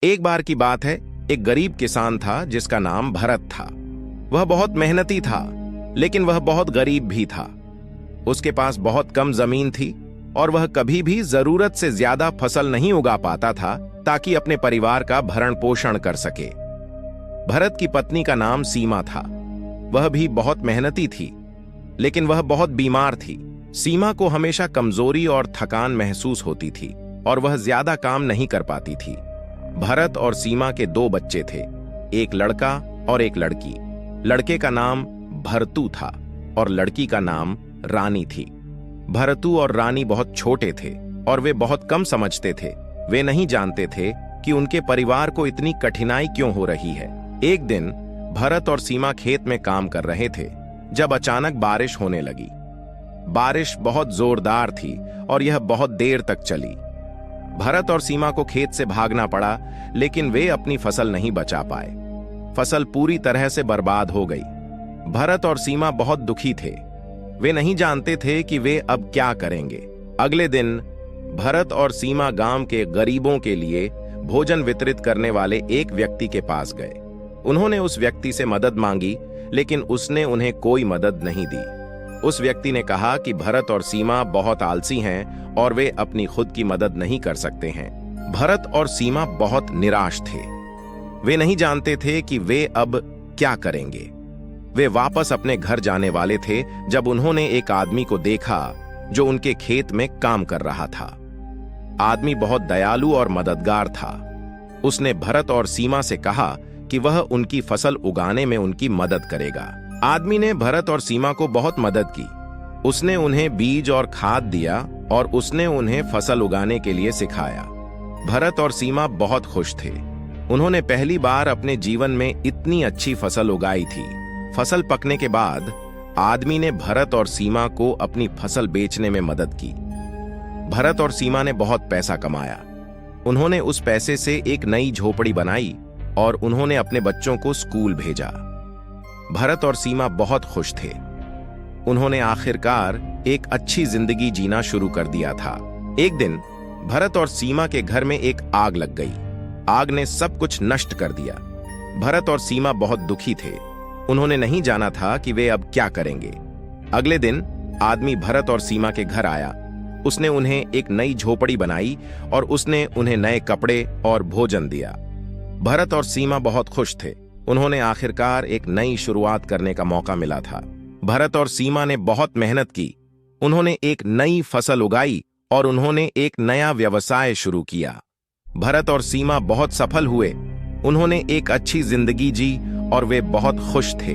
एक बार की बात है, एक गरीब किसान था जिसका नाम भरत था। वह बहुत मेहनती था, लेकिन वह बहुत गरीब भी था। उसके पास बहुत कम जमीन थी और वह कभी भी जरूरत से ज्यादा फसल नहीं उगा पाता था ताकि अपने परिवार का भरण पोषण कर सके। भरत की पत्नी का नाम सीमा था। वह भी बहुत मेहनती थी, लेकिन वह बहुत बीमार थी। सीमा को हमेशा कमजोरी और थकान महसूस होती थी और वह ज्यादा काम नहीं कर पाती थी। भरत और सीमा के दो बच्चे थे, एक लड़का और एक लड़की। लड़के का नाम भरतू था और लड़की का नाम रानी थी। भरतू और रानी बहुत छोटे थे और वे बहुत कम समझते थे। वे नहीं जानते थे कि उनके परिवार को इतनी कठिनाई क्यों हो रही है। एक दिन भरत और सीमा खेत में काम कर रहे थे जब अचानक बारिश होने लगी। बारिश बहुत जोरदार थी और यह बहुत देर तक चली। भरत और सीमा को खेत से भागना पड़ा, लेकिन वे अपनी फसल नहीं बचा पाए। फसल पूरी तरह से बर्बाद हो गई। भरत और सीमा बहुत दुखी थे। वे नहीं जानते थे कि वे अब क्या करेंगे। अगले दिन भरत और सीमा गांव के गरीबों के लिए भोजन वितरित करने वाले एक व्यक्ति के पास गए। उन्होंने उस व्यक्ति से मदद मांगी, लेकिन उसने उन्हें कोई मदद नहीं दी। उस व्यक्ति ने कहा कि भरत और सीमा बहुत आलसी हैं और वे अपनी खुद की मदद नहीं कर सकते हैं। भरत और सीमा बहुत निराश थे। वे नहीं जानते थे कि वे अब क्या करेंगे। वे वापस अपने घर जाने वाले थे जब उन्होंने एक आदमी को देखा जो उनके खेत में काम कर रहा था। आदमी बहुत दयालु और मददगार था। उसने भरत और सीमा से कहा कि वह उनकी फसल उगाने में उनकी मदद करेगा। आदमी ने भरत और सीमा को बहुत मदद की। उसने उन्हें बीज और खाद दिया और उसने उन्हें फसल उगाने के लिए सिखाया। भरत और सीमा बहुत खुश थे। उन्होंने पहली बार अपने जीवन में इतनी अच्छी फसल उगाई थी। फसल पकने के बाद आदमी ने भरत और सीमा को अपनी फसल बेचने में मदद की। भरत और सीमा ने बहुत पैसा कमाया। उन्होंने उस पैसे से एक नई झोपड़ी बनाई और उन्होंने अपने बच्चों को स्कूल भेजा। भरत और सीमा बहुत खुश थे। उन्होंने आखिरकार एक अच्छी जिंदगी जीना शुरू कर दिया था। एक दिन भरत और सीमा के घर में एक आग लग गई। आग ने सब कुछ नष्ट कर दिया। भरत और सीमा बहुत दुखी थे। उन्होंने नहीं जाना था कि वे अब क्या करेंगे। अगले दिन आदमी भरत और सीमा के घर आया। उसने उन्हें एक नई झोपड़ी बनाई और उसने उन्हें नए कपड़े और भोजन दिया। भरत और सीमा बहुत खुश थे। उन्होंने आखिरकार एक नई शुरुआत करने का मौका मिला था। भरत और सीमा ने बहुत मेहनत की। उन्होंने एक नई फसल उगाई और उन्होंने एक नया व्यवसाय शुरू किया। भरत और सीमा बहुत सफल हुए। उन्होंने एक अच्छी जिंदगी जी और वे बहुत खुश थे।